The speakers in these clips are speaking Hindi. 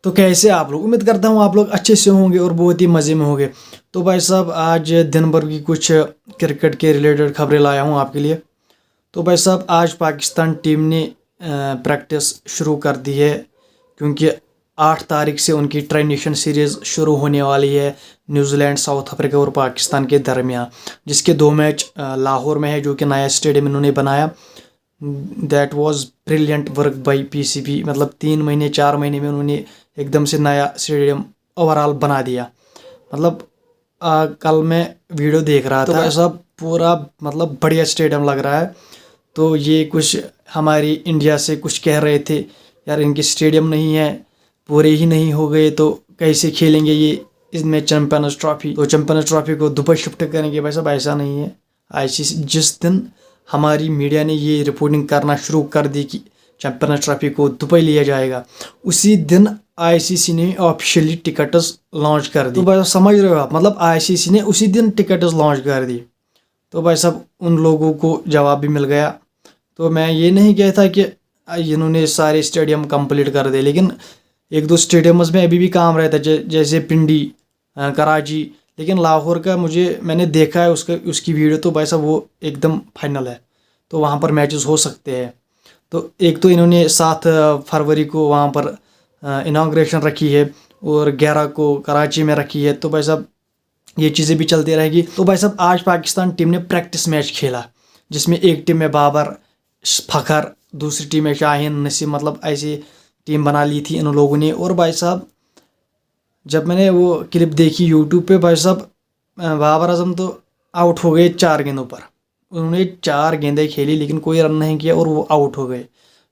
तो कैसे आप लोग, उम्मीद करता हूँ आप लोग अच्छे से होंगे और बहुत ही मज़े में होंगे। तो भाई साहब आज दिन भर की कुछ क्रिकेट के रिलेटेड खबरें लाया हूँ आपके लिए। तो भाई साहब आज पाकिस्तान टीम ने प्रैक्टिस शुरू कर दी है, क्योंकि 8 तारीख से उनकी ट्राई नेशन सीरीज़ शुरू होने वाली है न्यूजीलैंड, साउथ अफ्रीका और पाकिस्तान के दरमियान, जिसके 2 मैच लाहौर में है, जो कि नया स्टेडियम इन्होंने बनाया। That was brilliant work by PCB, मतलब 3 महीने 4 महीने में उन्होंने एकदम से नया स्टेडियम ओवरऑल बना दिया। मतलब कल मैं वीडियो देख रहा था, तो ऐसा पूरा मतलब बढ़िया स्टेडियम लग रहा है। तो ये कुछ हमारी इंडिया से कुछ कह रहे थे, यार इनके स्टेडियम नहीं है, पूरे ही नहीं हो गए तो कैसे खेलेंगे ये इसमें चैंपियंस ट्रॉफी। तो चैंपियंस ट्रॉफी को दुबई शिफ्ट करेंगे। भाई साहब ऐसा नहीं है। आईसीसी जिस दिन हमारी मीडिया ने ये रिपोर्टिंग करना शुरू कर दी कि चैंपियंस ट्रॉफी को दुबई लिया जाएगा, उसी दिन आईसीसी ने ऑफिशियली टिकट्स लॉन्च कर दी। तो भाई साहब समझ रहे हो आप, मतलब आईसीसी ने उसी दिन टिकट्स लॉन्च कर दी। तो भाई साहब उन लोगों को जवाब भी मिल गया। तो मैं ये नहीं कहता कि इन्होंने सारे स्टेडियम कंप्लीट कर दे, लेकिन 1-2 स्टेडियम्स में अभी भी काम रहता है, जैसे पिंडी, कराची। लेकिन लाहौर का मैंने देखा है उसकी वीडियो, तो भाई साहब वो एकदम फाइनल है, तो वहाँ पर मैचेस हो सकते हैं। तो एक तो इन्होंने 7 फरवरी को वहाँ पर इनाग्रेशन रखी है और 11 को कराची में रखी है। तो भाई साहब ये चीज़ें भी चलती रहेगी। तो भाई साहब आज पाकिस्तान टीम ने प्रैक्टिस मैच खेला, जिसमें एक टीम में बाबर, फ़खर, दूसरी टीम में शाहीन, नसीम, मतलब ऐसी टीम बना ली थी इन लोगों ने। और भाई साहब जब मैंने वो क्लिप देखी यूट्यूब पे, भाई साहब बाबर आजम तो आउट हो गए 4 गेंदों पर। उन्होंने 4 गेंदें खेली लेकिन कोई रन नहीं किया और वो आउट हो गए,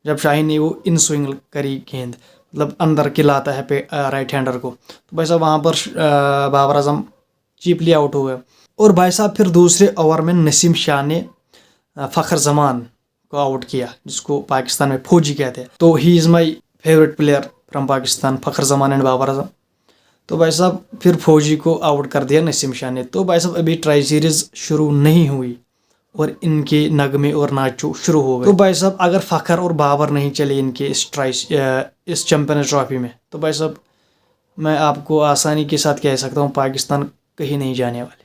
जब शाहीन ने वो इन स्विंग करी गेंद, मतलब अंदर खिलाता है पे राइट हैंडर को। तो भाई साहब वहाँ पर बाबर आजम चीपली आउट हो गए। और भाई साहब फिर दूसरे ओवर में नसीम शाह ने फ़खर जमान को आउट किया, जिसको पाकिस्तान में फौजी कहते हैं। तो he is my favourite player from Pakistan, Fakhar Zaman and Babar Azam. तो भाई साहब फिर फौजी को आउट कर दिया नसीम शाह ने। तो भाई साहब अभी ट्राई सीरीज़ शुरू नहीं हुई और इनके नगमे और नाचो शुरू हो गए। तो भाई साहब अगर फ़खर और बाबर नहीं चले इनके इस चैंपियंस ट्रॉफी में, तो भाई साहब मैं आपको आसानी के साथ कह सकता हूँ पाकिस्तान कहीं नहीं जाने वाले।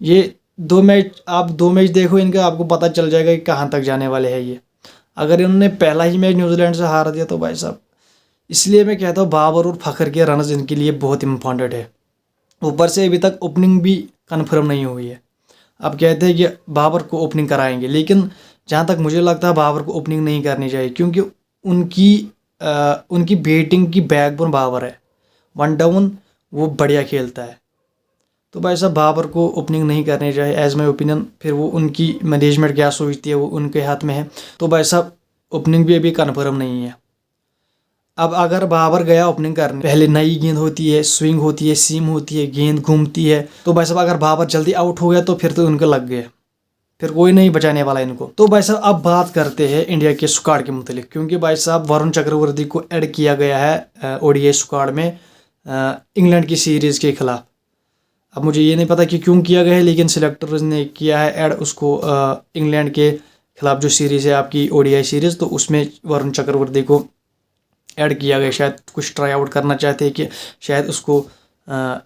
ये 2 मैच, आप 2 मैच देखो इनका, आपको पता चल जाएगा कि कहाँ तक जाने वाले हैं ये। अगर इन्होंने पहला ही मैच न्यूजीलैंड से हार दिया तो भाई साहब, इसलिए मैं कहता हूँ बाबर और फ़खर के रन्स इनके लिए बहुत इंपॉर्टेंट है। ऊपर से अभी तक ओपनिंग भी कन्फर्म नहीं हुई है। अब कहते हैं कि बाबर को ओपनिंग कराएंगे, लेकिन जहाँ तक मुझे लगता है बाबर को ओपनिंग नहीं करनी चाहिए, क्योंकि उनकी बैटिंग की बैकबोन बाबर है। 1 डाउन वो बढ़िया खेलता है। तो भाई साहब बाबर को ओपनिंग नहीं करनी चाहिए एज माई ओपिनियन। फिर वो उनकी मैनेजमेंट क्या सोचती है वो उनके हाथ में है। तो भाई साहब ओपनिंग भी अभी कन्फर्म नहीं है। अब अगर बाबर गया ओपनिंग करने, पहले नई गेंद होती है, स्विंग होती है, सीम होती है, गेंद घूमती है। तो भाई साहब अगर बाबर जल्दी आउट हो गया तो फिर तो उनको लग गए, फिर कोई नहीं बचाने वाला इनको। तो भाई साहब अब बात करते हैं इंडिया के स्क्वाड के मुतालिक, क्योंकि भाई साहब वरुण चक्रवर्ती को ऐड किया गया है ओडीआई स्क्वाड में इंग्लैंड की सीरीज़ के खिलाफ। अब मुझे ये नहीं पता कि क्यों किया गया है, लेकिन सिलेक्टर्स ने किया है ऐड उसको इंग्लैंड के खिलाफ जो सीरीज़ है आपकी ओडीआई सीरीज़, तो उसमें वरुण चक्रवर्ती को ऐड किया गया। शायद कुछ ट्राई आउट करना चाहते हैं कि शायद उसको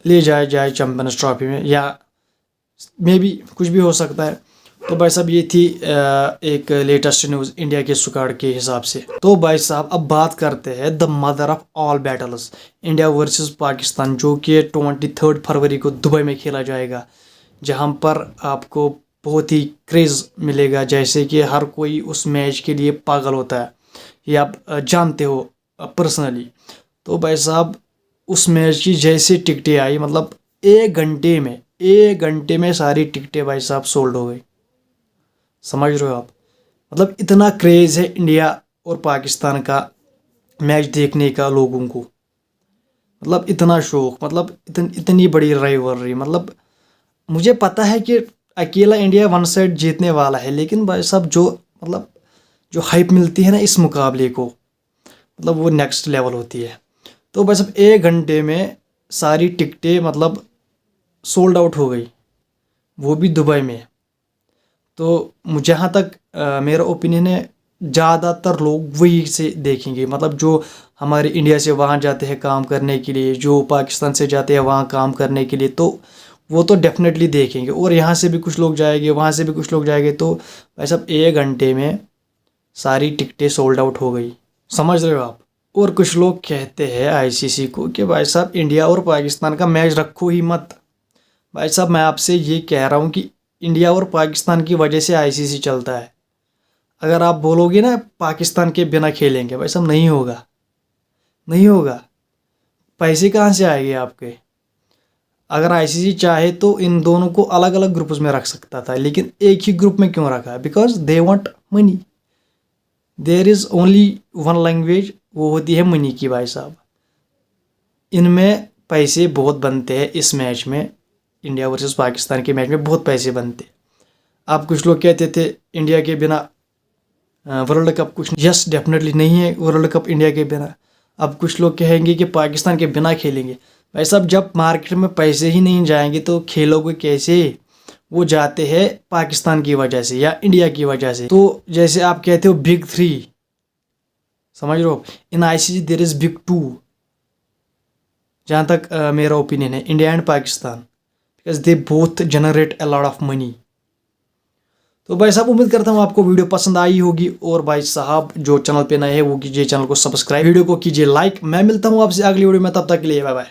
ले जाए चैंपियंस ट्रॉफी में, या मे बी कुछ भी हो सकता है। तो भाई साहब ये थी एक लेटेस्ट न्यूज़ इंडिया के स्क्वाड के हिसाब से। तो भाई साहब अब बात करते हैं the mother of all battles, India versus Pakistan, जो कि 23 फरवरी को दुबई में खेला जाएगा, जहां पर आपको बहुत ही क्रेज़ मिलेगा, जैसे कि हर कोई उस मैच के लिए पागल होता है, ये आप जानते हो पर्सनली। तो भाई साहब उस मैच की जैसे टिकटें आई, मतलब 1 घंटे में सारी टिकटें भाई साहब सोल्ड हो गई। समझ रहे हो आप, मतलब इतना क्रेज़ है इंडिया और पाकिस्तान का मैच देखने का लोगों को, मतलब इतना शौक, मतलब इतनी बड़ी राइवलरी। मतलब मुझे पता है कि अकेला इंडिया 1 साइड जीतने वाला है, लेकिन भाई साहब जो हाइप मिलती है ना इस मुकाबले को, मतलब वो नेक्स्ट लेवल होती है। तो भाई साहब 1 घंटे में सारी टिकटें मतलब सोल्ड आउट हो गई, वो भी दुबई में। तो जहाँ तक मेरा ओपिनियन है, ज़्यादातर लोग वही से देखेंगे। मतलब जो हमारे इंडिया से वहाँ जाते हैं काम करने के लिए, जो पाकिस्तान से जाते हैं वहाँ काम करने के लिए, तो वो तो डेफिनेटली देखेंगे। और यहाँ से भी कुछ लोग जाएंगे, वहाँ से भी कुछ लोग जाएंगे। तो भाई साहब 1 घंटे में सारी टिकटें सोल्ड आउट हो गई, समझ रहे हो आप। और कुछ लोग कहते हैं आईसीसी को कि भाई साहब इंडिया और पाकिस्तान का मैच रखो ही मत। भाई साहब मैं आपसे ये कह रहा हूँ कि इंडिया और पाकिस्तान की वजह से आईसीसी चलता है। अगर आप बोलोगे ना पाकिस्तान के बिना खेलेंगे, भाई साहब नहीं होगा, नहीं होगा। पैसे कहाँ से आएंगे आपके। अगर आईसीसी चाहे तो इन दोनों को अलग अलग ग्रुप्स में रख सकता था, लेकिन एक ही ग्रुप में क्यों रखा है? Because they want money. There is only one language, वो होती है मनी की। भाई साहब इनमें पैसे बहुत बनते हैं। इस मैच में, इंडिया वर्सेस पाकिस्तान के मैच में बहुत पैसे बनते। आप कुछ लोग कहते थे इंडिया के बिना वर्ल्ड कप कुछ, यस डेफिनेटली नहीं है वर्ल्ड कप इंडिया के बिना। अब कुछ लोग कहेंगे कि पाकिस्तान के बिना खेलेंगे। भाई साहब जब मार्केट में पैसे ही नहीं जाएंगे तो खेलोगे कैसे? वो जाते हैं पाकिस्तान की वजह से या इंडिया की वजह से। तो जैसे आप कहते हो बिग 3, समझ रहे हो, in ICC there is big 2। जहाँ तक मेरा ओपिनियन है, India and Pakistan, because they both generate a lot of money. तो भाई साहब उम्मीद करता हूँ आपको वीडियो पसंद आई होगी। और भाई साहब जो चैनल पे नए हैं वो कीजिए चैनल को सब्सक्राइब, वीडियो को कीजिए लाइक। मैं मिलता हूँ आपसे अगली वीडियो में, तब तक के लिए बाय बाय।